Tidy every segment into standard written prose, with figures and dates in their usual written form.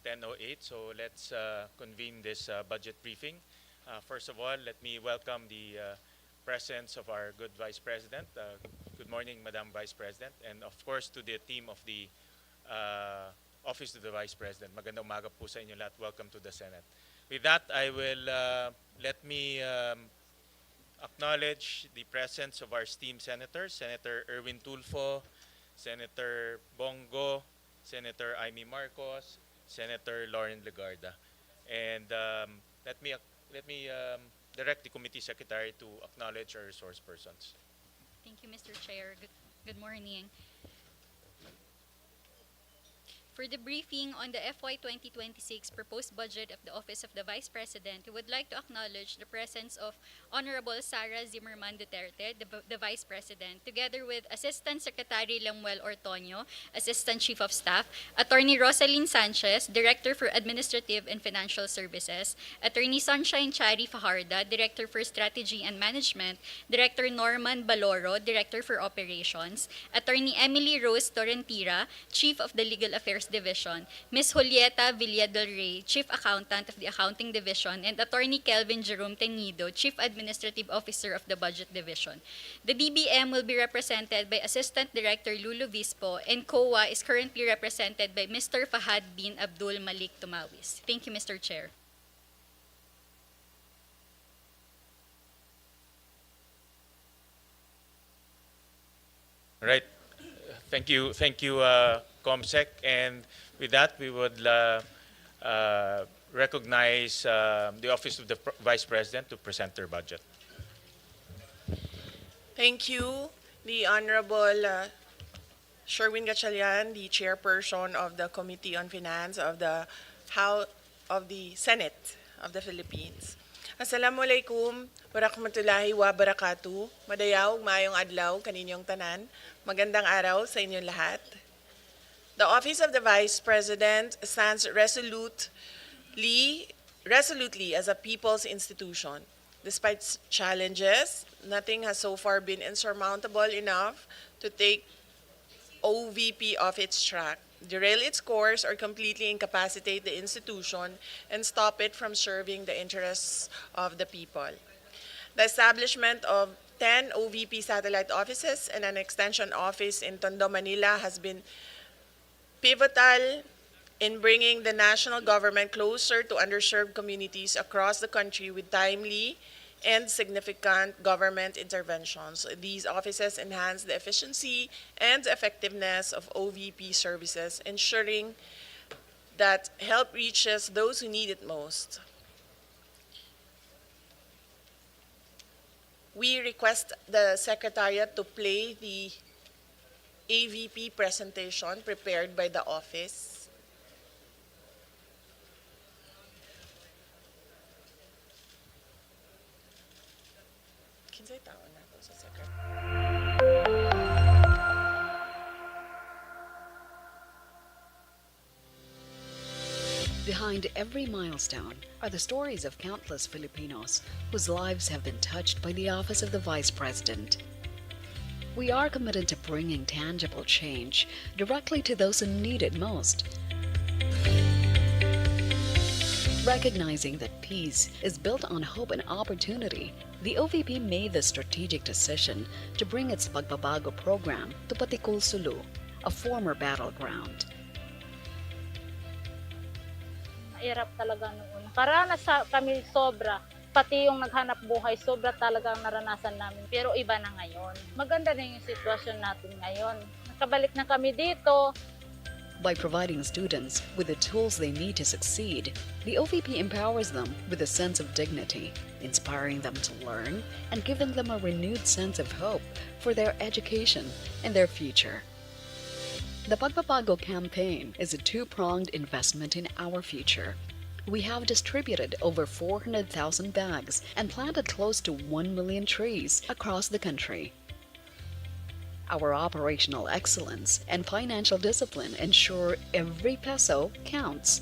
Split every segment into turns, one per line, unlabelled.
10:08, so let's convene this budget briefing. First of all, let me welcome the presence of our good Vice President. Good morning, Madam Vice President, and of course to the team of the Office of the Vice President. Magandang umaga po sa inyo lahat. Welcome to the Senate. With that, I will let me acknowledge the presence of our esteemed senators, Senator Erwin Tulfo, Senator Bongo, Senator Amy Marcos, Senator Lauren Legarda. And let me direct the committee secretary to acknowledge our resource persons.
Thank you, Mr. Chair. Good morning. For the briefing on the FY 2026 proposed budget of the Office of the Vice President, we would like to acknowledge the presence of Honorable Sara Zimmerman Duterte, the Vice President, together with Assistant Secretary Lemuel Ortonio, Assistant Chief of Staff, Attorney Rosalyn Sanchez, Director for Administrative and Financial Services, Attorney Sunshine Chari Fajarda, Director for Strategy and Management, Director Norman Baloro, Director for Operations, Attorney Emily Rose Torrentira, Chief of the Legal Affairs Division, Ms. Julieta Villa del Rey, Chief Accountant of the Accounting Division, and Attorney Kelvin Jerome Tenido, Chief Administrative Officer of the Budget Division. The DBM will be represented by Assistant Director Lulu Vispo, and COA is currently represented by Mr. Fahad bin Abdul Malik Tumawis. Thank you, Mr. Chair.
All right. Thank you, ComSec. And with that, we would recognize the Office of the Vice President to present their budget.
Thank you, the Honorable Sherwin Gatchalian, the Chairperson of the Committee on Finance of the Senate of the Philippines. Assalamualaikum, warahmatullahi wabarakatuh. Madayaw, mayong adlaw, kaninyong tanan. Magandang araw sa inyong lahat. The Office of the Vice President stands resolutely as a people's institution. Despite challenges, nothing has so far been insurmountable enough to take OVP off its track, derail its course, or completely incapacitate the institution and stop it from serving the interests of the people. The establishment of 10 OVP satellite offices and an extension office in Tondo, Manila has been pivotal in bringing the national government closer to underserved communities across the country with timely and significant government interventions. These offices enhance the efficiency and effectiveness of OVP services, ensuring that help reaches those who need it most. We request the Secretariat to play the AVP presentation prepared by the office. Kinsay tao na to sa Secretary.
Behind every milestone are the stories of countless Filipinos whose lives have been touched by the Office of the Vice President. We are committed to bringing tangible change directly to those who need it most. Recognizing that peace is built on hope and opportunity, the OVP made the strategic decision to bring its Pagbabago program to Patikul Sulu, a former battleground.
Mahirap talaga noon. Karanas kami sobra. Pati yung naghanap buhay, sobra talaga ang naranasan namin. Pero iba na ngayon. Maganda na yung sitwasyon natin ngayon. Nakabalik na kami dito.
By providing students with the tools they need to succeed, the OVP empowers them with a sense of dignity, inspiring them to learn and giving them a renewed sense of hope for their education and their future. The Pagbabago campaign is a two-pronged investment in our future. We have distributed over 400,000 bags and planted close to 1 million trees across the country. Our operational excellence and financial discipline ensure every peso counts.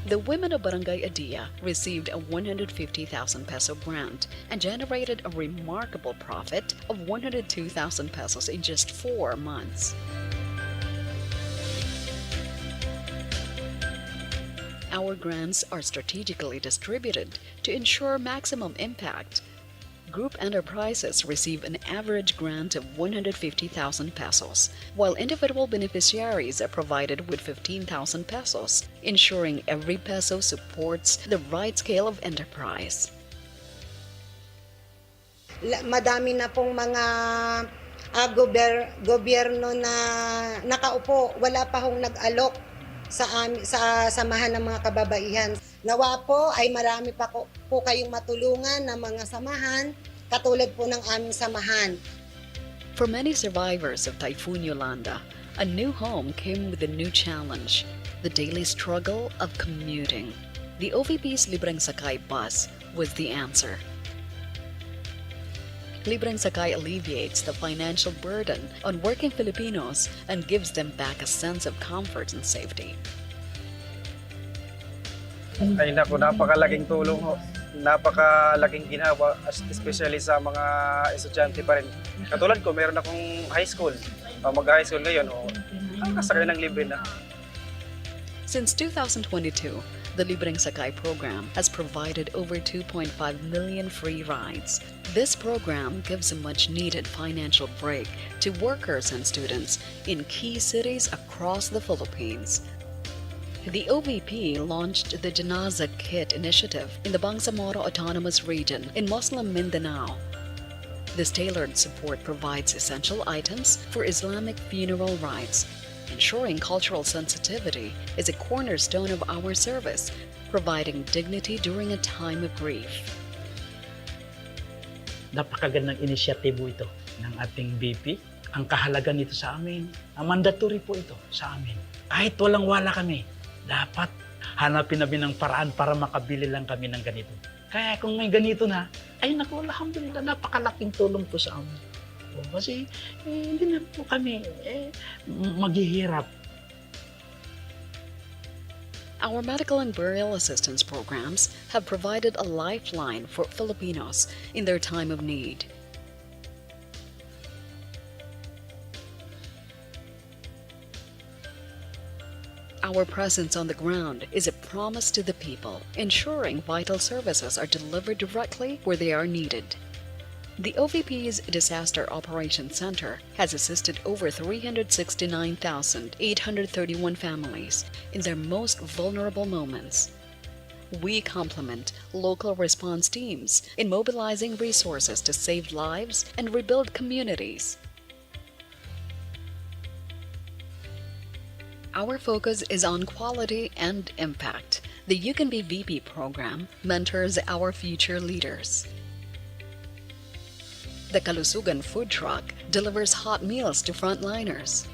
The women of Barangay Adia received a 150,000 peso grant and generated a remarkable profit of 102,000 pesos in just 4 months. Our grants are strategically distributed to ensure maximum impact. Group enterprises receive an average grant of 150,000 pesos, while individual beneficiaries are provided with 15,000 pesos, ensuring every peso supports the right scale of enterprise.
Madami na pong mga gobyerno na nakaupo, wala pa hong nag-alok sa samahan ng mga kababaihan. Nawa po ay marami pa po kayong matulungan ng mga samahan katulad po ng aming samahan.
For many survivors of Typhoon Yolanda, a new home came with a new challenge, the daily struggle of commuting. The OVP's Libreng Sakay bus was the answer. Libreng Sakay alleviates the financial burden on working Filipinos and gives them back a sense of comfort and safety.
Ay naku, napakalaking tulong ho. Napakalaking ginawa, especially sa mga estudyante pa rin. Katulad ko, meron akong high school. Mag-high school ngayon, nakakasakay ng libre na.
Since 2022, the Libreng Sakay program has provided over 2.5 million free rides. This program gives a much-needed financial break to workers and students in key cities across the Philippines. The OVP launched the Janaza Kit initiative in the Bangsamoro Autonomous Region in Muslim Mindanao. This tailored support provides essential items for Islamic funeral rites. Ensuring cultural sensitivity is a cornerstone of our service, providing dignity during a time of grief.
Napakagandang inisyatibo ito ng ating VP. Ang kahalaga nito sa amin, ang mandatory po ito sa amin. Kahit walang-wala kami, dapat hanapin namin ng paraan para makabili lang kami ng ganito. Kaya kung may ganito na, ay naku, alhamdulillah, napakalaking tulong po sa amin. Kasi hindi na po kami maghihirap.
Our medical and burial assistance programs have provided a lifeline for Filipinos in their time of need. Our presence on the ground is a promise to the people, ensuring vital services are delivered directly where they are needed. The OVP's Disaster Operations Center has assisted over 369,831 families in their most vulnerable moments. We complement local response teams in mobilizing resources to save lives and rebuild communities. Our focus is on quality and impact. The You Can Be VP program mentors our future leaders. The Kalusugan food truck delivers hot meals to frontliners.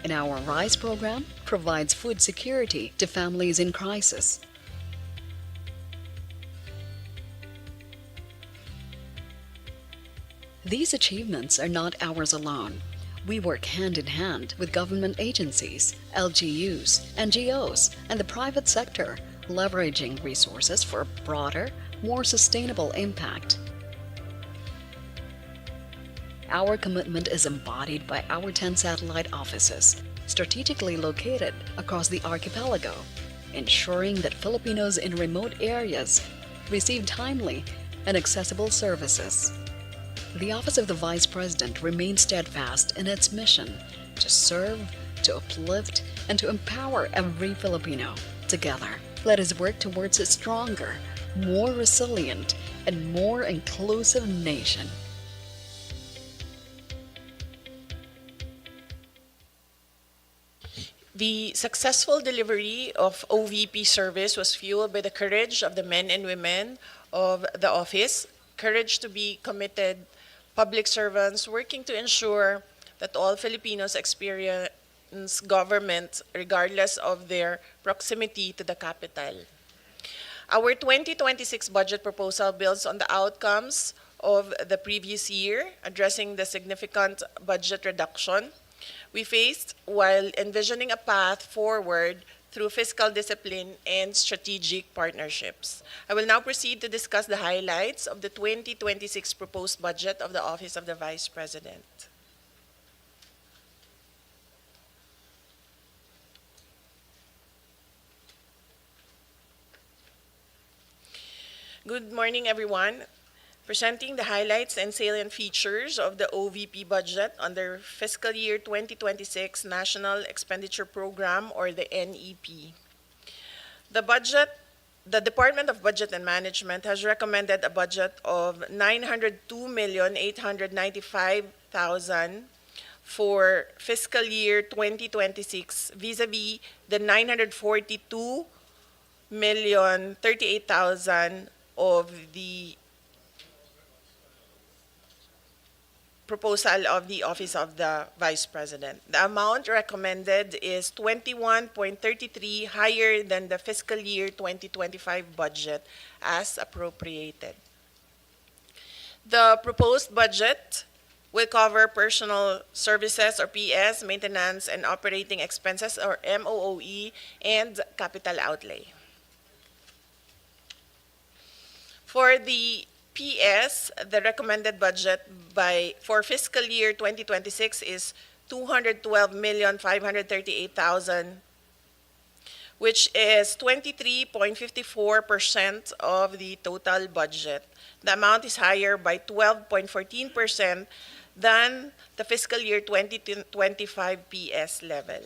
And our RISE program provides food security to families in crisis. These achievements are not ours alone. We work hand in hand with government agencies, LGUs, NGOs, and the private sector, leveraging resources for a broader, more sustainable impact. Our commitment is embodied by our 10 satellite offices, strategically located across the archipelago, ensuring that Filipinos in remote areas receive timely and accessible services. The Office of the Vice President remains steadfast in its mission to serve, to uplift, and to empower every Filipino. Together, let us work towards a stronger, more resilient, and more inclusive nation.
The successful delivery of OVP service was fueled by the courage of the men and women of the office, courage to be committed public servants working to ensure that all Filipinos experience government regardless of their proximity to the capital. Our 2026 budget proposal builds on the outcomes of the previous year, addressing the significant budget reduction we faced while envisioning a path forward through fiscal discipline and strategic partnerships. I will now proceed to discuss the highlights of the 2026 proposed budget of the Office of the Vice President. Good morning, everyone. Presenting the highlights and salient features of the OVP budget under fiscal year 2026 National Expenditure Program, or the NEP. The Department of Budget and Management has recommended a budget of 902,895,000 for fiscal year 2026 vis-a-vis the 942,038,000 of the proposal of the Office of the Vice President. The amount recommended is 21.33 higher than the fiscal year 2025 budget as appropriated. The proposed budget will cover personal services or PS, maintenance and operating expenses or MOOE, and capital outlay. For the PS, the recommended budget for fiscal year 2026 is 212,538,000, which is 23.54% of the total budget. The amount is higher by 12.14% than the fiscal year 2025 PS level.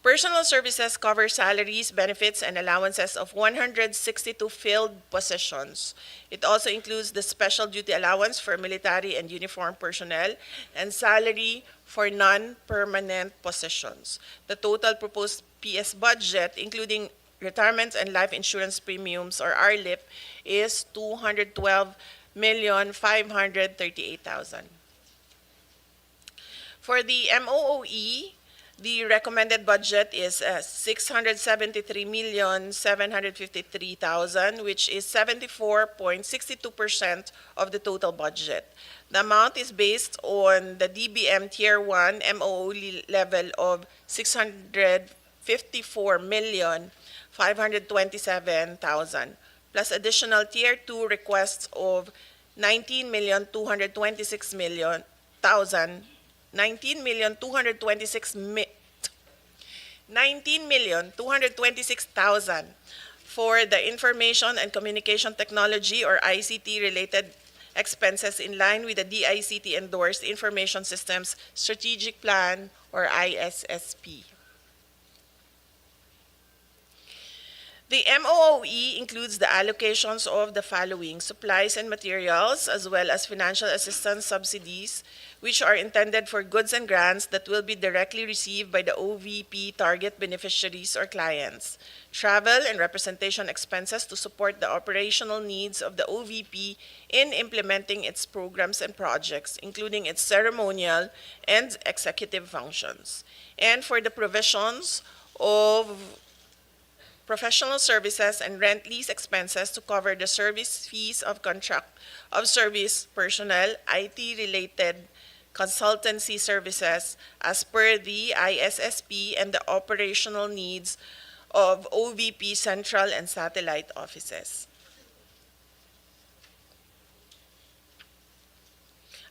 Personal services cover salaries, benefits, and allowances of 162 filled positions. It also includes the special duty allowance for military and uniformed personnel and salary for non-permanent positions. The total proposed PS budget, including retirement and life insurance premiums or RLIP, is 212,538,000. For the MOOE, the recommended budget is 673,753,000, which is 74.62% of the total budget. The amount is based on the DBM Tier 1 MOOE level of 654,527,000, plus additional Tier 2 requests of 19,226,000 for the information and communication technology or ICT related expenses in line with the DICT endorsed Information Systems Strategic Plan or ISSP. The MOOE includes the allocations of the following: supplies and materials, as well as financial assistance subsidies, which are intended for goods and grants that will be directly received by the OVP target beneficiaries or clients. Travel and representation expenses to support the operational needs of the OVP in implementing its programs and projects, including its ceremonial and executive functions. And for the provisions of professional services and rent lease expenses to cover the service fees of contract of service personnel, IT-related consultancy services as per the ISSP, and the operational needs of OVP central and satellite offices.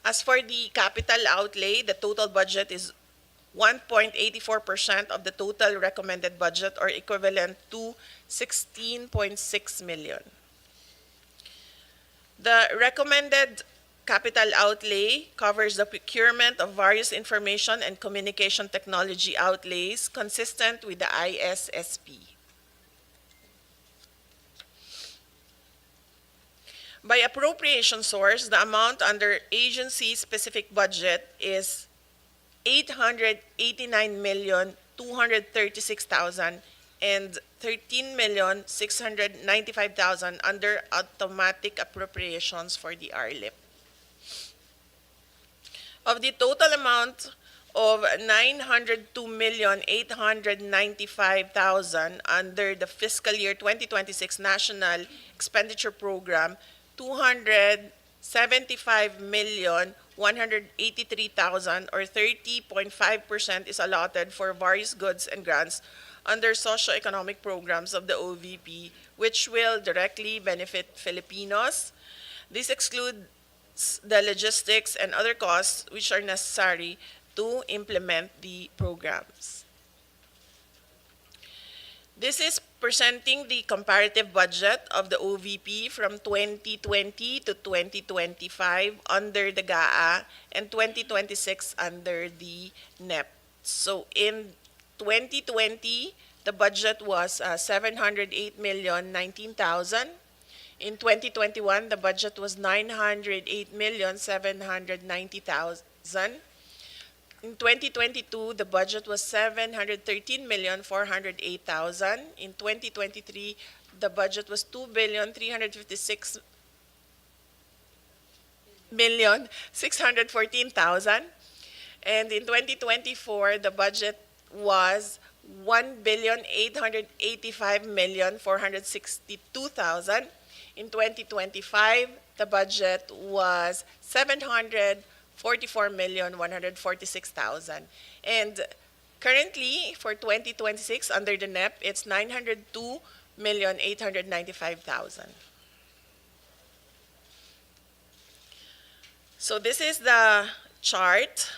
As for the capital outlay, the total budget is 1.84% of the total recommended budget, or equivalent to 16.6 million. The recommended capital outlay covers the procurement of various information and communication technology outlays consistent with the ISSP. By appropriation source, the amount under agency-specific budget is 889,236,000 and 13,695,000 under automatic appropriations for the RLIP. Of the total amount of 902,895,000 under the fiscal year 2026 National Expenditure Program, 275,183,000 or 30.5% is allotted for various goods and grants under socio-economic programs of the OVP, which will directly benefit Filipinos. This excludes the logistics and other costs which are necessary to implement the programs. This is presenting the comparative budget of the OVP from 2020 to 2025 under the GAA and 2026 under the NEP. So in 2020, the budget was 708,019,000. In 2021, the budget was 908,790,000. In 2022, the budget was 713,408,000. In 2023, the budget was 2,356,614,000. And in 2024, the budget was 1,885,462,000. In 2025, the budget was 744,146,000. And currently, for 2026, under the NEP, it's 902,895,000. So this is the chart,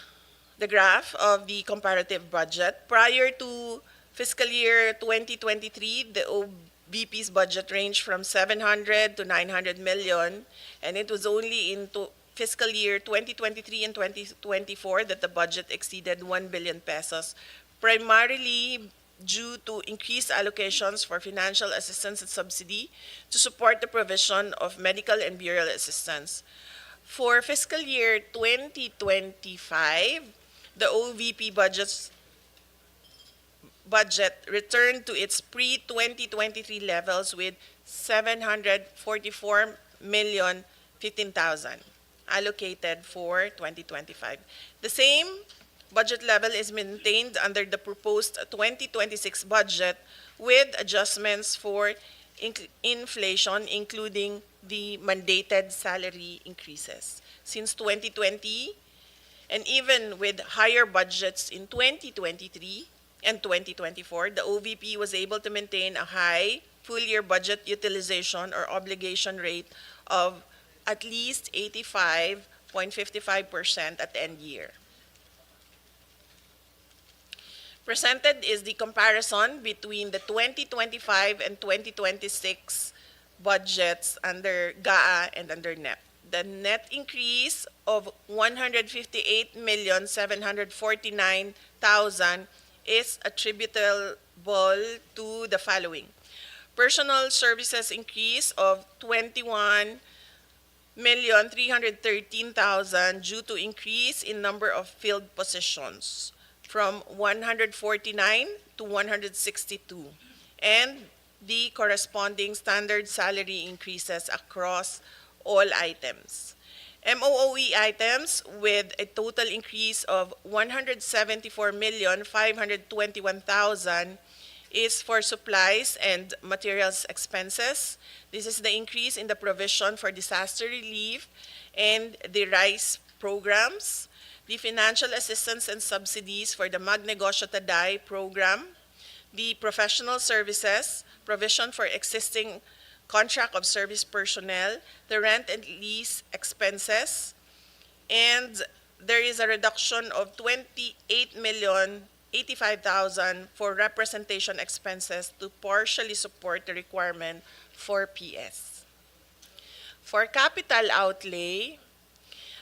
the graph of the comparative budget. Prior to fiscal year 2023, the OVP's budget ranged from 700 to 900 million, and it was only in fiscal year 2023 and 2024 that the budget exceeded 1 billion pesos, primarily due to increased allocations for financial assistance and subsidy to support the provision of medical and burial assistance. For fiscal year 2025, the OVP budget returned to its pre-2023 levels with 744,015,000 allocated for 2025. The same budget level is maintained under the proposed 2026 budget with adjustments for inflation, including the mandated salary increases. Since 2020, and even with higher budgets in 2023 and 2024, the OVP was able to maintain a high full-year budget utilization or obligation rate of at least 85.55% at the end year. Presented is the comparison between the 2025 and 2026 budgets under GAA and under NEP. The net increase of 158,749,000 is attributable to the following: personal services increase of 21,313,000 due to increase in number of field positions from 149 to 162, and the corresponding standard salary increases across all items. MOOE items with a total increase of 174,521,000 is for supplies and materials expenses. This is the increase in the provision for disaster relief and the rice programs, the financial assistance and subsidies for the Magnegosyo Taday program, the professional services, provision for existing contract of service personnel, the rent and lease expenses, and there is a reduction of 28,085,000 for representation expenses to partially support the requirement for PS. For capital outlay,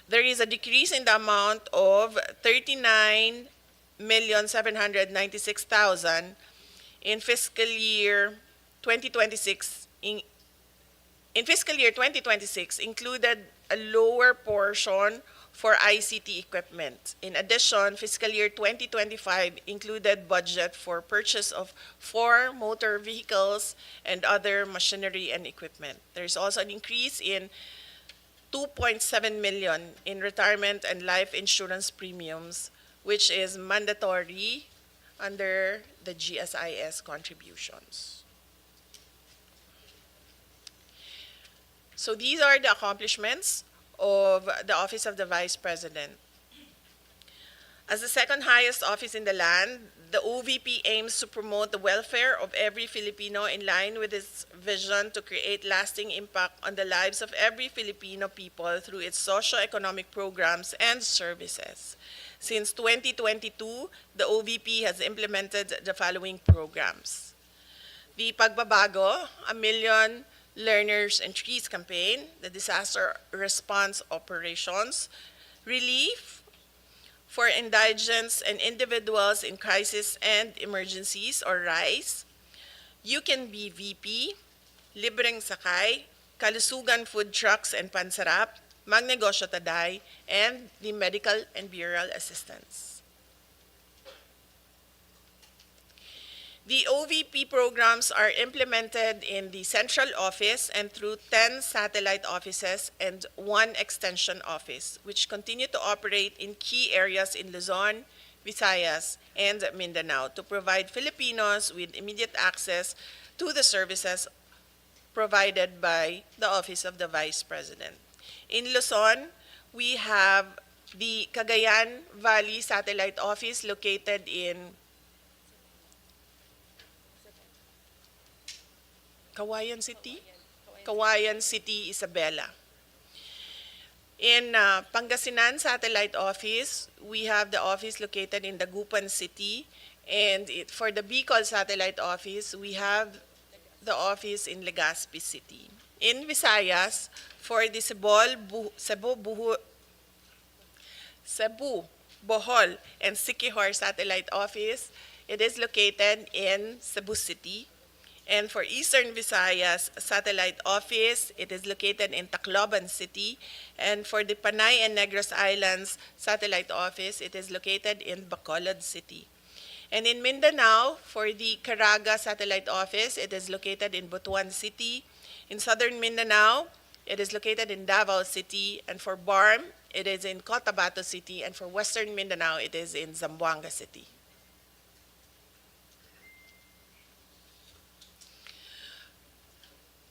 there is a decrease in the amount of 39,796,000 in fiscal year 2026. In fiscal year 2026, included a lower portion for ICT equipment. In addition, fiscal year 2025 included budget for purchase of 4 motor vehicles and other machinery and equipment. There is also an increase in 2.7 million in retirement and life insurance premiums, which is mandatory under the GSIS contributions. So these are the accomplishments of the Office of the Vice President. As the second highest office in the land, the OVP aims to promote the welfare of every Filipino in line with its vision to create lasting impact on the lives of every Filipino people through its socio-economic programs and services. Since 2022, the OVP has implemented the following programs: the Pagbabago, A Million Learners and Trees campaign, the Disaster Response Operations, Relief for Indigents and Individuals in Crisis and Emergencies, or RICE, You Can Be VP, Libreng Sakay, Kalusugan Food Trucks and Pansarap, Magnegosyo Taday, and the Medical and Burial Assistance. The OVP programs are implemented in the central office and through 10 satellite offices and 1 extension office, which continue to operate in key areas in Luzon, Visayas, and Mindanao to provide Filipinos with immediate access to the services provided by the Office of the Vice President. In Luzon, we have the Cagayan Valley Satellite Office located in Kawayan City, Isabela. In Pangasinan Satellite Office, we have the office located in Dagupan City, and for the Bicol Satellite Office, we have the office in Legazpi City. In Visayas, for the Cebu, Bohol, and Siquijor Satellite Office, it is located in Cebu City. And for Eastern Visayas Satellite Office, it is located in Tacloban City. And for the Panay and Negros Islands Satellite Office, it is located in Bacolod City. And in Mindanao, for the Caraga Satellite Office, it is located in Butuan City. In Southern Mindanao, it is located in Davao City. And for BARM, it is in Cotabato City. And for Western Mindanao, it is in Zamboanga City.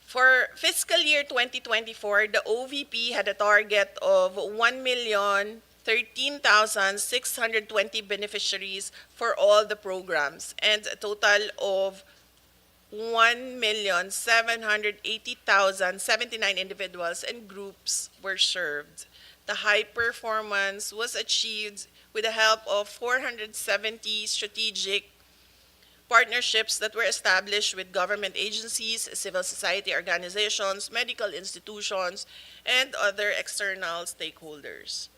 For fiscal year 2024, the OVP had a target of 1,013,620 beneficiaries for all the programs, and a total of 1,780,079 individuals and groups were served. The high performance was achieved with the help of 470 strategic partnerships that were established with government agencies, civil society organizations, medical institutions, and other external stakeholders.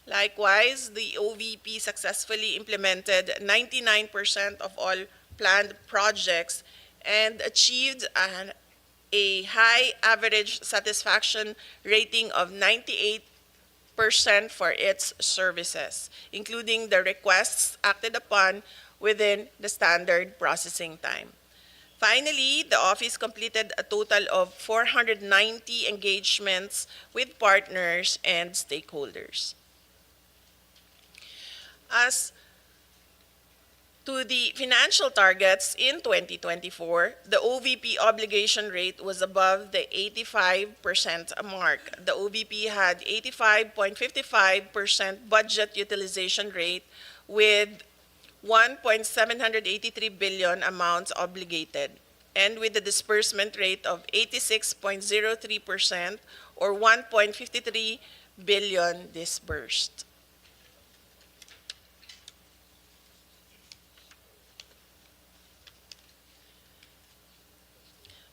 Likewise, the OVP successfully implemented 99% of all planned projects and achieved a high average satisfaction rating of 98% for its services, including the requests acted upon within the standard processing time. Finally, the office completed a total of 490 engagements with partners and stakeholders. As to the financial targets in 2024, the OVP obligation rate was above the 85% mark. The OVP had 85.55% budget utilization rate with 1.783 billion amounts obligated, and with a disbursement rate of 86.03% or 1.53 billion disbursed.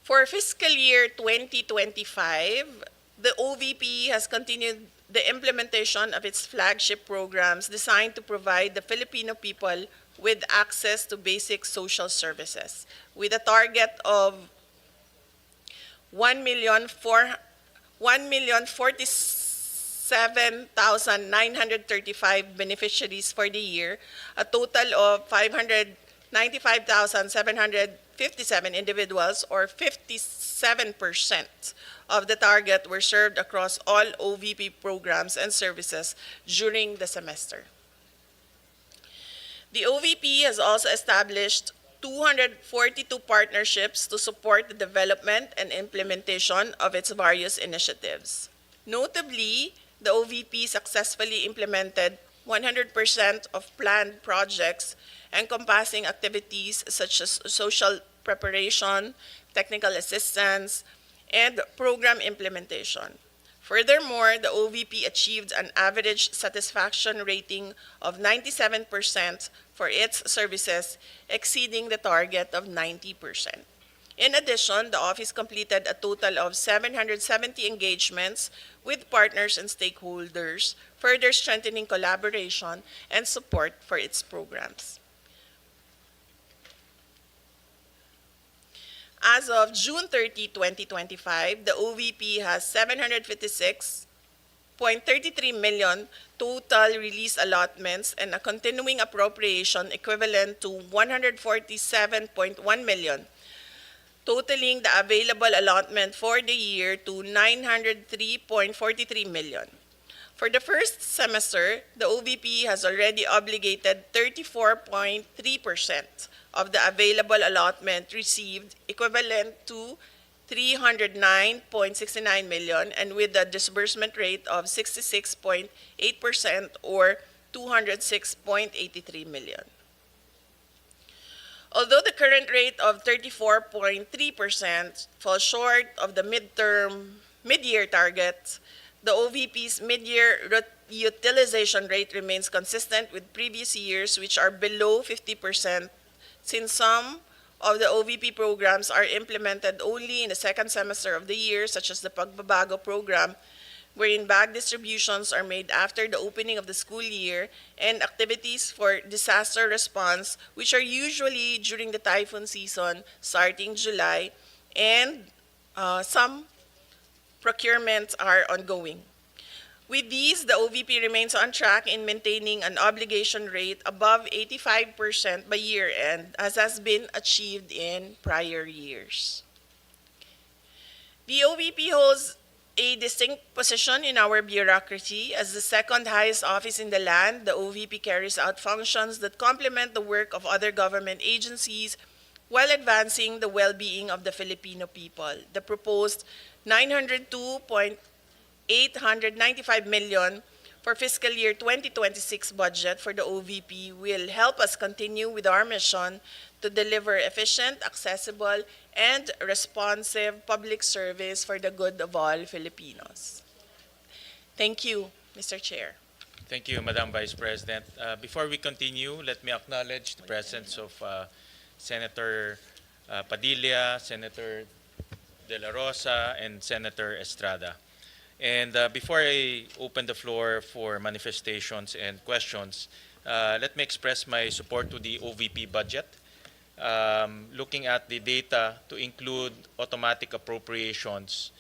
For fiscal year 2025, the OVP has continued the implementation of its flagship programs designed to provide the Filipino people with access to basic social services, with a target of 1,047,935 beneficiaries for the year, a total of 595,757 individuals, or 57% of the target, were served across all OVP programs and services during the semester. The OVP has also established 242 partnerships to support the development and implementation of its various initiatives. Notably, the OVP successfully implemented 100% of planned projects encompassing activities such as social preparation, technical assistance, and program implementation. Furthermore, the OVP achieved an average satisfaction rating of 97% for its services, exceeding the target of 90%. In addition, the office completed a total of 770 engagements with partners and stakeholders, further strengthening collaboration and support for its programs. As of June 30, 2025, the OVP has 756.33 million total release allotments and a continuing appropriation equivalent to 147.1 million, totaling the available allotment for the year to 903.43 million. For the first semester, the OVP has already obligated 34.3% of the available allotment received, equivalent to 309.69 million, and with a disbursement rate of 66.8% or 206.83 million. Although the current rate of 34.3% falls short of the mid-year target, the OVP's mid-year utilization rate remains consistent with previous years, which are below 50%, since some of the OVP programs are implemented only in the second semester of the year, such as the Pagbabago program, wherein bag distributions are made after the opening of the school year, and activities for disaster response, which are usually during the typhoon season starting July, and some procurements are ongoing. With these, the OVP remains on track in maintaining an obligation rate above 85% by year-end, as has been achieved in prior years. The OVP holds a distinct position in our bureaucracy. As the second highest office in the land, the OVP carries out functions that complement the work of other government agencies while advancing the well-being of the Filipino people. The proposed 902.895 million for fiscal year 2026 budget for the OVP will help us continue with our mission to deliver efficient, accessible, and responsive public service for the good of all Filipinos. Thank you, Mr. Chair.
Thank you, Madam Vice President. Before we continue, let me acknowledge the presence of Senator Padilla, Senator De La Rosa, and Senator Estrada. And before I open the floor for manifestations and questions, let me express my support to the OVP budget. Looking at the data to include automatic appropriations,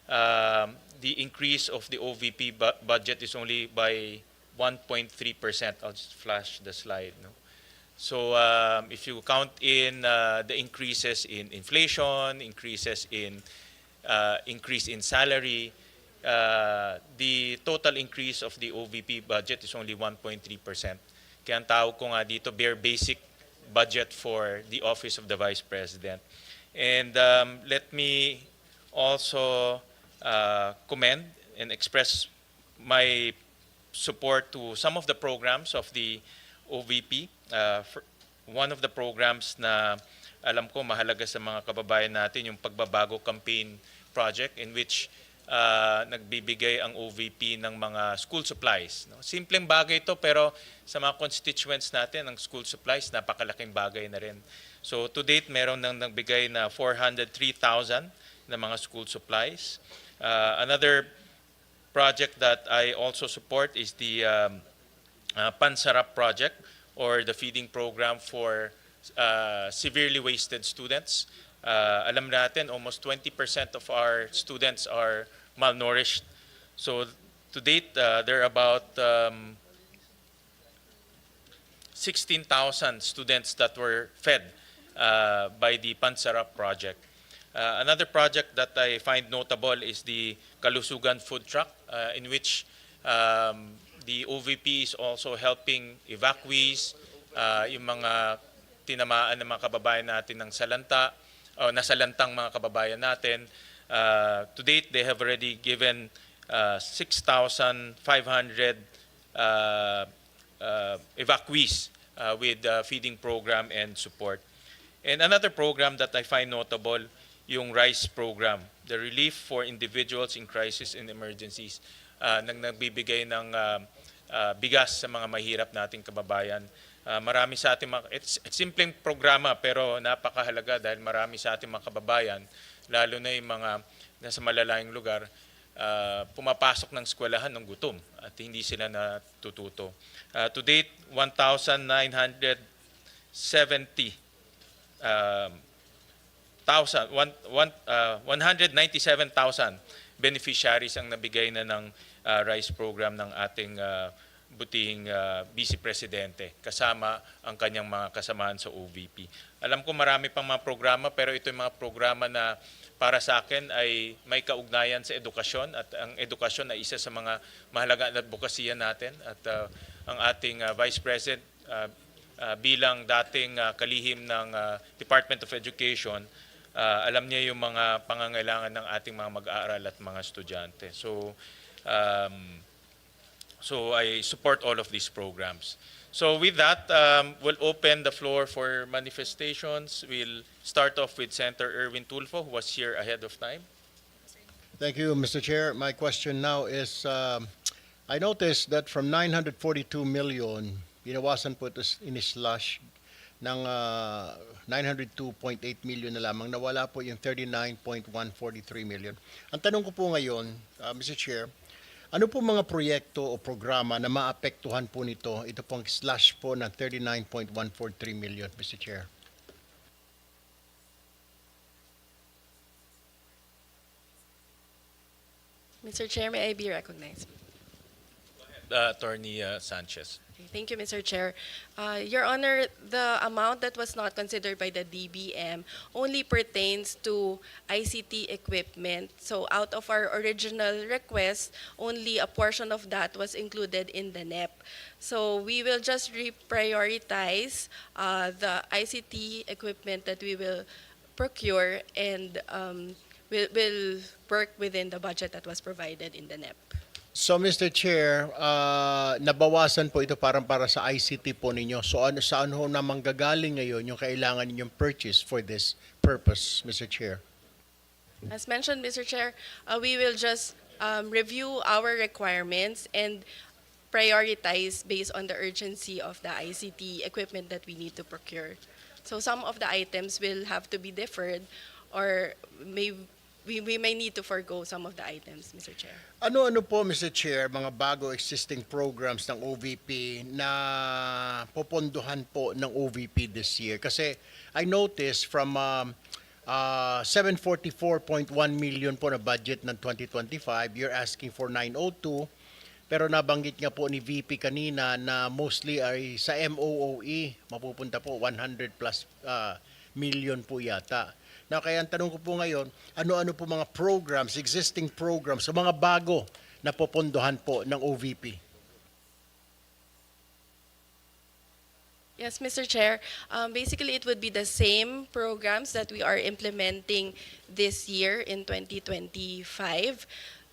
the increase of the OVP budget is only by 1.3%. I'll just flash the slide. No? So if you count in the increases in inflation, increase in salary, the total increase of the OVP budget is only 1.3%. Kaya ang tawag ko nga dito, bare basic budget for the Office of the Vice President. And let me also commend and express my support to some of the programs of the OVP. One of the programs na alam ko mahalaga sa mga kababayan natin, yung Pagbabago Campaign Project, in which nagbibigay ang OVP ng mga school supplies. No? Simpleng bagay ito, pero sa mga constituents natin, ang school supplies, napakalaking bagay na rin. So to date, meron nang nagbigay na 403,000 na mga school supplies. Another project that I also support is the Pansarap project, or the feeding program for severely wasted students. Alam natin, almost 20% of our students are malnourished. So to date, there are about 16,000 students that were fed by the Pansarap project. Another project that I find notable is the Kalusugan food truck, in which the OVP is also helping evacuees, yung mga tinamaan ng mga kababayan natin ng salanta, nasalantang mga kababayan natin. To date, they have already given 6,500 evacuees with feeding program and support. And another program that I find notable, yung RICE program, the Relief for Individuals in Crisis and Emergencies, nang nagbibigay ng bigas sa mga mahirap nating kababayan. Marami sa ating it's simpleng programa pero napakahalaga dahil marami sa ating mga kababayan, lalo na yung mga nasa malalayong lugar, pumapasok ng eskwelahan ng gutom at hindi sila natututo. To date, 1,970 197,000 beneficiaries ang nabigay na ng rice program ng ating butihing Vice Presidente kasama ang kanyang mga kasamahan sa OVP. Alam ko marami pang mga programa pero ito yung mga programa na para sa akin ay may kaugnayan sa edukasyon at ang edukasyon ay isa sa mga mahalaga na advokasya natin at ang ating Vice President bilang dating kalihim ng Department of Education, alam niya yung mga pangangailangan ng ating mga mag-aaral at mga estudyante. So I support all of these programs. So with that, we'll open the floor for manifestations. We'll start off with Senator Erwin Tulfo, who was here ahead of time.
Thank you, Mr. Chair. My question now is, I noticed that from 942 million, binawasan po ito in-slash ng 902.8 million na lamang, nawala po yung 39.143 million. Ang tanong ko po ngayon, Mr. Chair, ano po mga proyekto o programa na maapektuhan po nito, ito pong slash po ng 39.143 million, Mr. Chair?
Mr. Chair, may I be recognized?
Attorney Sanchez.
Thank you, Mr. Chair. Your Honor, the amount that was not considered by the DBM only pertains to ICT equipment. So out of our original request, only a portion of that was included in the NEP. So we will just reprioritize the ICT equipment that we will procure and will work within the budget that was provided in the NEP.
So, Mr. Chair, nabawasan po ito para sa ICT po ninyo. So, saan ho na manggagaling ngayon yung kailangan ninyong purchase for this purpose, Mr. Chair?
As mentioned, Mr. Chair, we will just review our requirements and prioritize based on the urgency of the ICT equipment that we need to procure. So some of the items will have to be deferred or we may need to forgo some of the items, Mr. Chair.
Ano-ano po, Mr. Chair, mga bago existing programs ng OVP na popondohan po ng OVP this year? Kasi I noticed from 744.1 million po na budget ng 2025, you're asking for 902, pero nabanggit nga po ni VP kanina na mostly ay sa MOOE, mapupunta po 100 plus million po yata. Now, kaya ang tanong ko po ngayon, ano-ano po mga programs, existing programs, o mga bago na popondohan po ng OVP?
Yes, Mr. Chair. Basically, it would be the same programs that we are implementing this year in 2025.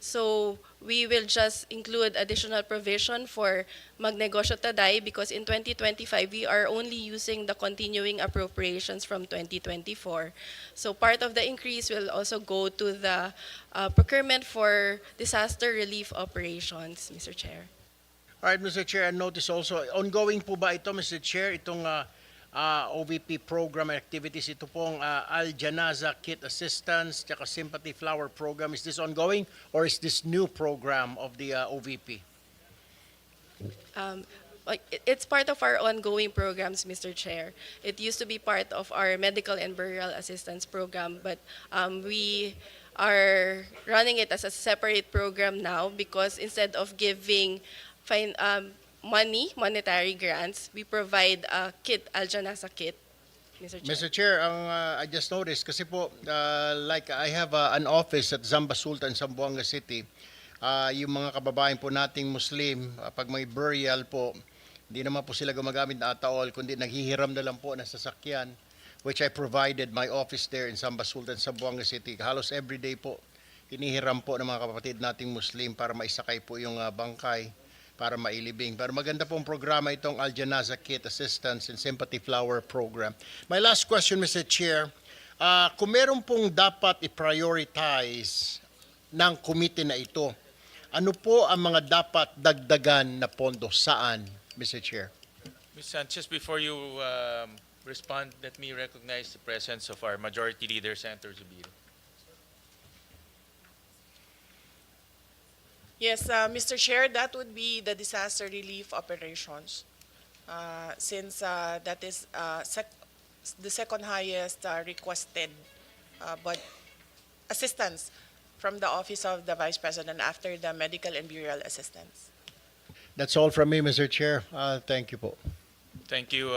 So we will just include additional provision for magnegosyo taday because in 2025 we are only using the continuing appropriations from 2024. So part of the increase will also go to the procurement for disaster relief operations, Mr. Chair.
All right, Mr. Chair, and notice also, ongoing po ba ito, Mr. Chair, itong OVP program activities, ito pong Al-Janaza Kit Assistance, tsaka Sympathy Flower Program, is this ongoing or is this new program of the OVP?
It's part of our ongoing programs, Mr. Chair. It used to be part of our medical and burial assistance program, but we are running it as a separate program now because instead of giving monetary grants, we provide a kit, Al-Janasa kit, Mr. Chair.
Mr. Chair, I just noticed, kasi po, like I have an office at Zamba Sultan, Zamboanga City. Yung mga kababayan po nating Muslim, pag may burial po, hindi naman po sila gumagamit na ataol, kundi naghihiram na lang po na sasakyan, which I provided my office there in Zamba Sultan, Zamboanga City. Halos everyday po, hinihiram po ng mga kapatid nating Muslim para maisakay po yung bangkay, para mailibing. Pero maganda pong programa itong Al-Janaza Kit Assistance and Sympathy Flower Program. My last question, Mr. Chair, kung meron pong dapat i-prioritize ng committee na ito, ano po ang mga dapat dagdagan na pondo? Saan, Mr. Chair?
Ms. Sanchez, before you respond, let me recognize the presence of our Majority Leader, Senator Zubiri.
Yes, Mr. Chair, that would be the disaster relief operations. Since that is the second highest requested but assistance from the Office of the Vice President after the medical and burial assistance.
That's all from me, Mr. Chair. Thank you po.
Thank you,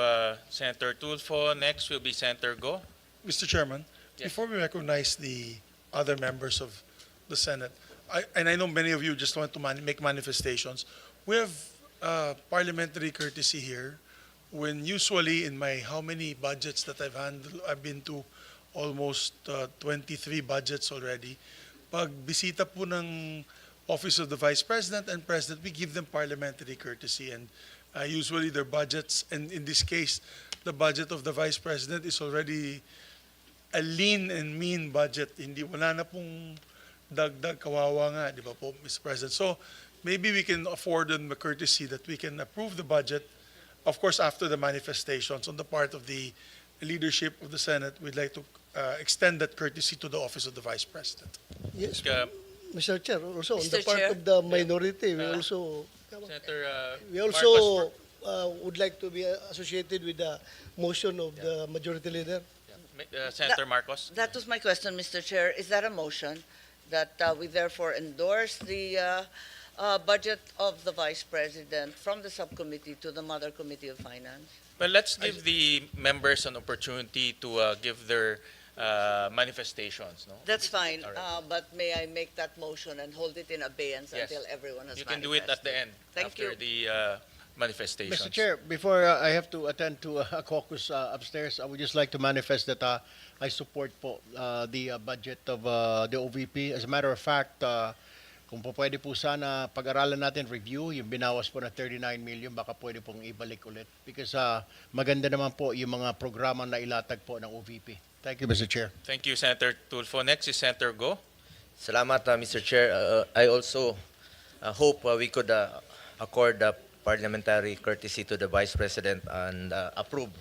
Senator Tulfo. Next will be Senator Go.
Mr. Chairman,
Yes.
before we recognize the other members of the Senate, I know many of you just want to make manifestations. We have parliamentary courtesy here when usually in my how many budgets that I've handled, I've been to almost 23 budgets already. Pag bisita po ng Office of the Vice President and President, we give them parliamentary courtesy, and usually their budgets, and in this case, the budget of the Vice President is already a lean and mean budget. Hindi, wala na pong dagdag, kawawa nga, di ba po, Mr. President? So maybe we can afford them the courtesy that we can approve the budget, of course, after the manifestations on the part of the leadership of the Senate. We'd like to extend that courtesy to the Office of the Vice President.
Yes,
Uh,
Mr. Chair. Also, on
Mr.
the part
Chair.
of the minority, we
Uh,
also
Senator
we also would like to be associated with the motion of the majority leader.
Senator Marcos.
That was my question, Mr. Chair. Is that a motion that we therefore endorse the budget of the Vice President from the subcommittee to the Mother Committee of Finance?
Well, let's give the members an opportunity to give their manifestations. No,
That's fine,
All right.
but may I make that motion and hold it in abeyance
Yes.
until everyone has
You can do it at the end
Thank
after
you.
the manifestations.
Mr. Chair, before I have to attend to a caucus upstairs, I would just like to manifest that I support po the budget of the OVP. As a matter of fact, kung po pwede po sana pag-aralan natin, review, yung binawas po na 39 million, baka pwede pong ibalik ulit. Because maganda naman po yung mga programa na ilatag po ng OVP. Thank you, Mr. Chair.
Thank you, Senator Tulfo. Next is Senator Go.
Salamat, Mr. Chair. I also hope we could accord parliamentary courtesy to the Vice President and approve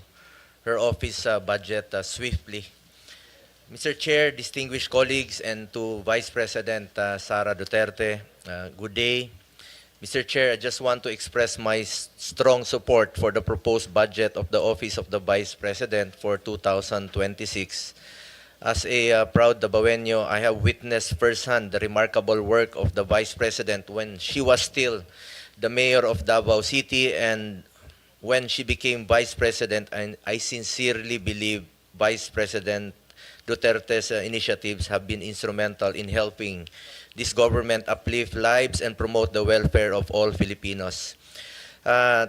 her office budget swiftly. Mr. Chair, distinguished colleagues, and to Vice President Sara Duterte, good day. Mr. Chair, I just want to express my strong support for the proposed budget of the Office of the Vice President for 2026. As a proud Dabawenyo, I have witnessed firsthand the remarkable work of the Vice President when she was still the mayor of Davao City, and when she became Vice President, and I sincerely believe Vice President Duterte's initiatives have been instrumental in helping this government uplift lives and promote the welfare of all Filipinos.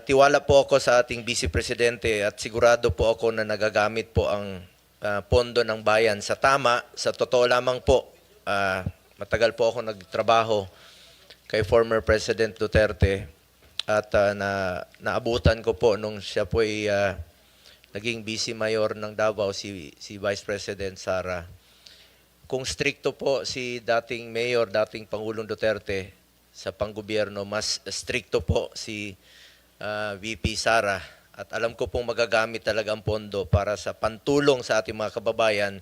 Tiwala po ako sa ating Vice Presidente at sigurado po ako na nagagamit po ang pondo ng bayan sa tama. Sa totoo lamang po, matagal po ako nagtrabaho kay former President Duterte at naabutan ko po nung siya po ay naging vice mayor ng Davao, si Vice President Sara. Kung stricto po si dating mayor, dating Pangulong Duterte sa panggobyerno, mas stricto po si VP Sara. At alam ko pong magagamit talaga ang pondo para sa pantulong sa ating mga kababayan,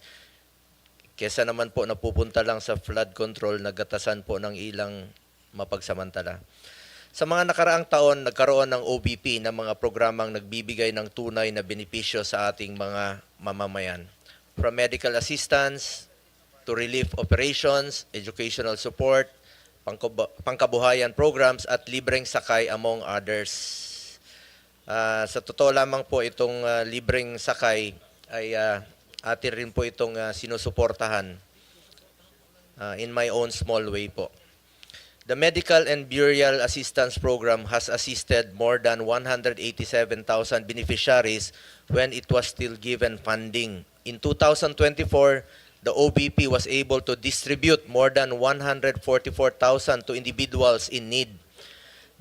kesa naman po napupunta lang sa flood control, nagatasan po ng ilang mapagsamantala. Sa mga nakaraang taon, nagkaroon ng OVP na mga programang nagbibigay ng tunay na benepisyo sa ating mga mamamayan. From medical assistance to relief operations, educational support, pangkabuhayan programs at libreng sakay among others. Sa totoo lamang po itong libreng sakay ay atin rin po itong sinusuportahan in my own small way po. The Medical and Burial Assistance Program has assisted more than 187,000 beneficiaries when it was still given funding. In 2024, the OVP was able to distribute more than 144,000 to individuals in need.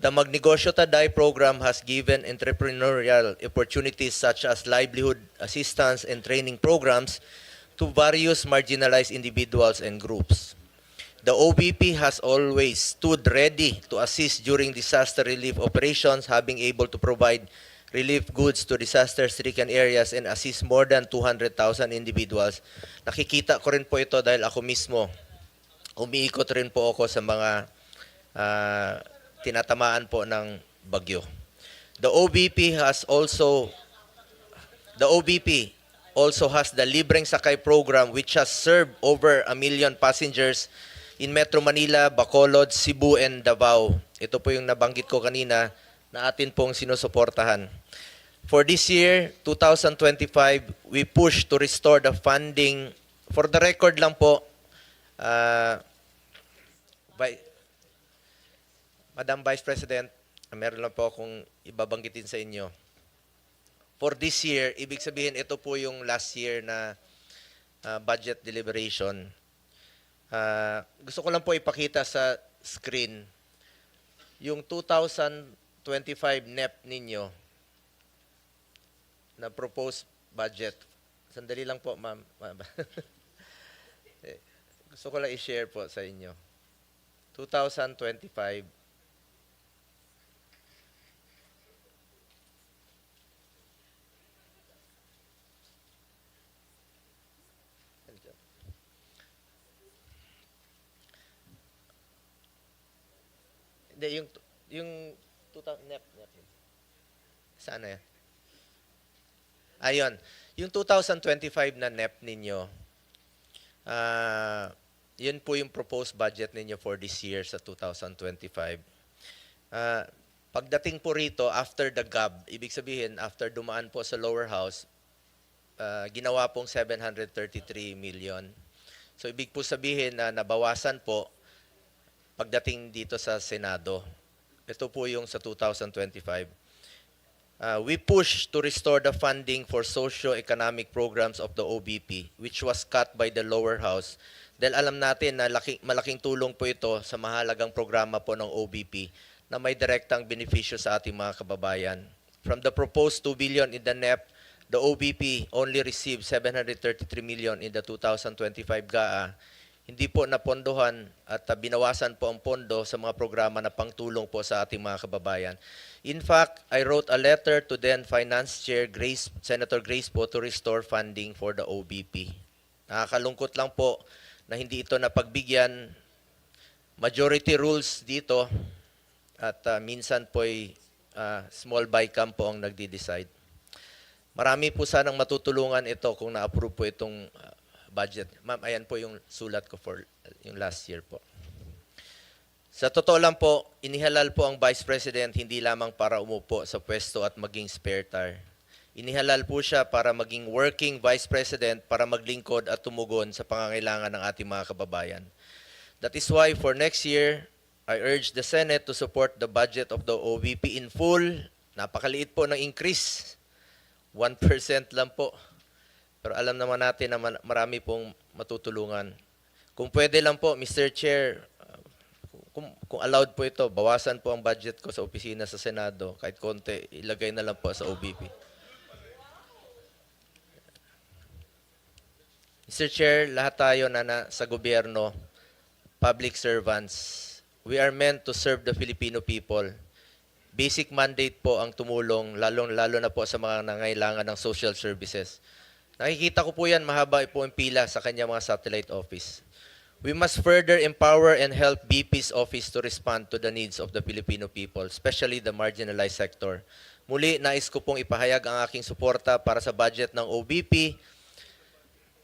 The Magnegosyo Taday program has given entrepreneurial opportunities such as livelihood assistance and training programs to various marginalized individuals and groups. The OVP has always stood ready to assist during disaster relief operations, having able to provide relief goods to disaster-stricken areas and assist more than 200,000 individuals. Nakikita ko rin po ito dahil ako mismo, umiikot rin po ako sa mga tinatamaan po ng bagyo. The OVP also has the Libreng Sakay program which has served over 1 million passengers in Metro Manila, Bacolod, Cebu, and Davao. Ito po yung nabanggit ko kanina na atin pong sinusuportahan. For this year, 2025, we push to restore the funding. For the record lang po, Madam Vice President, meron lang po akong ibabanggitin sa inyo. For this year, ibig sabihin ito po yung last year na budget deliberation. Gusto ko lang po ipakita sa screen yung 2025 NEP ninyo na proposed budget. Sandali lang po, ma'am. Gusto ko lang i-share po sa inyo. 2025. Hindi, yung 2000 NEP. Saan na yan? Ayun. Yung 2025 na NEP ninyo, yun po yung proposed budget ninyo for this year sa 2025. Pagdating po rito, after the GAB, ibig sabihin, after dumaan po sa lower house, ginawa pong 733 million. So, ibig po sabihin na nabawasan po pagdating dito sa Senado. Ito po yung sa 2025. We push to restore the funding for socio-economic programs of the OVP, which was cut by the lower house. Dahil alam natin na malaking tulong po ito sa mahalagang programa po ng OVP na may direktang benepisyo sa ating mga kababayan. From the proposed 2 billion in the NEP, the OVP only received 733 million in the 2025 GAA. Hindi po napondohan at binawasan po ang pondo sa mga programa na pangtulong po sa ating mga kababayan. In fact, I wrote a letter to then Finance Chair Senator Grace po to restore funding for the OVP. Nakakalungkot lang po na hindi ito napagbigyan. Majority rules dito at minsan po'y small bycam po ang nagdi-decide. Marami po sanang matutulungan ito kung na-approve po itong budget. Ma'am, ayan po yung sulat ko for yung last year po. Sa totoo lang po, inihalal po ang Vice President hindi lamang para umupo sa pwesto at maging spare tire. Inihalal po siya para maging working Vice President para maglingkod at tumugon sa pangangailangan ng ating mga kababayan. That is why for next year, I urge the Senate to support the budget of the OVP in full. Napakaliit po ng increase. 1% lang po. Pero alam naman natin na marami pong matutulungan. Kung pwede lang po, Mr. Chair, kung allowed po ito, bawasan po ang budget ko sa opisina sa Senado. Kahit konti, ilagay na lang po sa OVP. Mr. Chair, lahat tayo na sa gobyerno, public servants, we are meant to serve the Filipino people. Basic mandate po ang tumulong, lalo na po sa mga nangailangan ng social services. Nakikita ko po yan, mahaba po ang pila sa kanya mga satellite office. We must further empower and help BP's office to respond to the needs of the Filipino people, especially the marginalized sector. Muli, nais ko pong ipahayag ang aking suporta para sa budget ng OVP.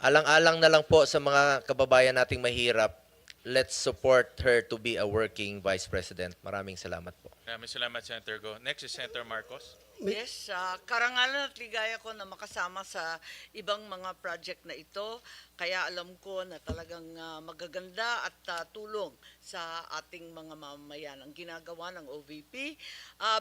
Alang-alang na lang po sa mga kababayan nating mahirap, let's support her to be a working Vice President. Maraming salamat po.
Maraming salamat, Senator Go. Next is Senator Marcos.
Yes, karangalan at ligaya ko na makasama sa ibang mga project na ito. Kaya alam ko na talagang magaganda at tulong sa ating mga mamamayan ang ginagawa ng OVP.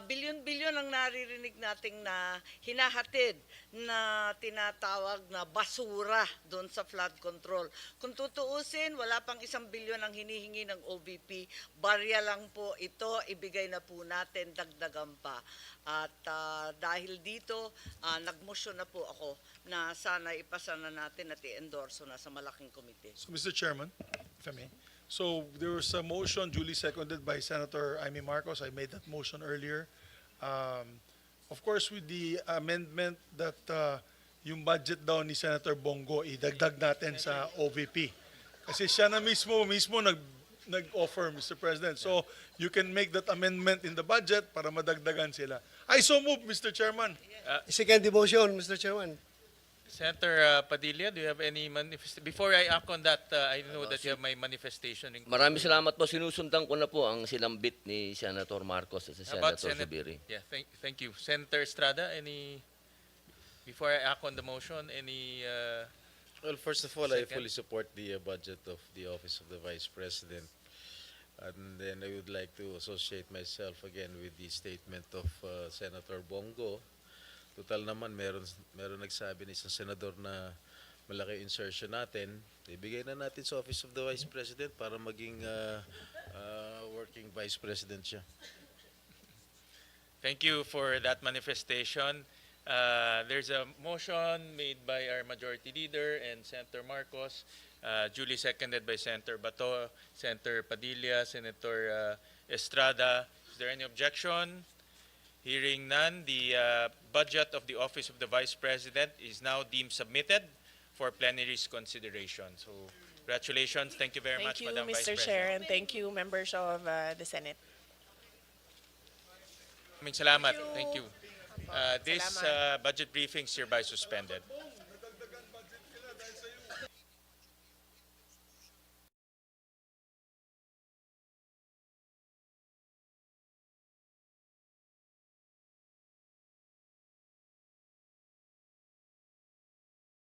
Bilyon-bilyon ang naririnig nating na hinahatid na tinatawag na basura doon sa flood control. Kung tutuusin, wala pang 1 bilyon ang hinihingi ng OVP. Barya lang po ito, ibigay na po natin, dagdagan pa. At dahil dito, nagmotion na po ako na sana ipasa na natin at i-endorso na sa malaking komite.
So, Mr. Chairman, if I may. So, there was a motion duly seconded by Senator Amy Marcos. I made that motion earlier. of course, with the amendment that yung budget daw ni Senator Bongo, idagdag natin sa OVP. Kasi siya na mismo nag-offer, Mr. President. So, you can make that amendment in the budget para madagdagan sila. I so move, Mr. Chairman.
Second motion, Mr. Chairman.
Senator Padilla, do you have any manifestation? Before I act on that, I know that you have my manifestation.
Maraming salamat po. Sinusundan ko na po ang sinambit ni Senator Marcos at si
About
Senator Zubiri.
Yeah, thank you. Senator Estrada, before I act on the motion,
Well, first of all, I
Second.
fully support the budget of the Office of the Vice President. And then I would like to associate myself again with the statement of Senator Bongo. Total naman, meron nagsabi ng isang senador na malaki insertion natin. Ibigay na natin sa Office of the Vice President para maging working Vice President siya.
Thank you for that manifestation. There's a motion made by our Majority Leader and Senator Marcos, duly seconded by Senator Bato, Senator Padilla, Senator Estrada. Is there any objection? Hearing none, the budget of the Office of the Vice President is now deemed submitted for plenary's consideration. So, congratulations. Thank you very much,
Thank you,
Madam Vice
Mr.
President.
Chair, and thank you, members of the Senate.
Maraming salamat. Thank you. This budget briefing is hereby suspended.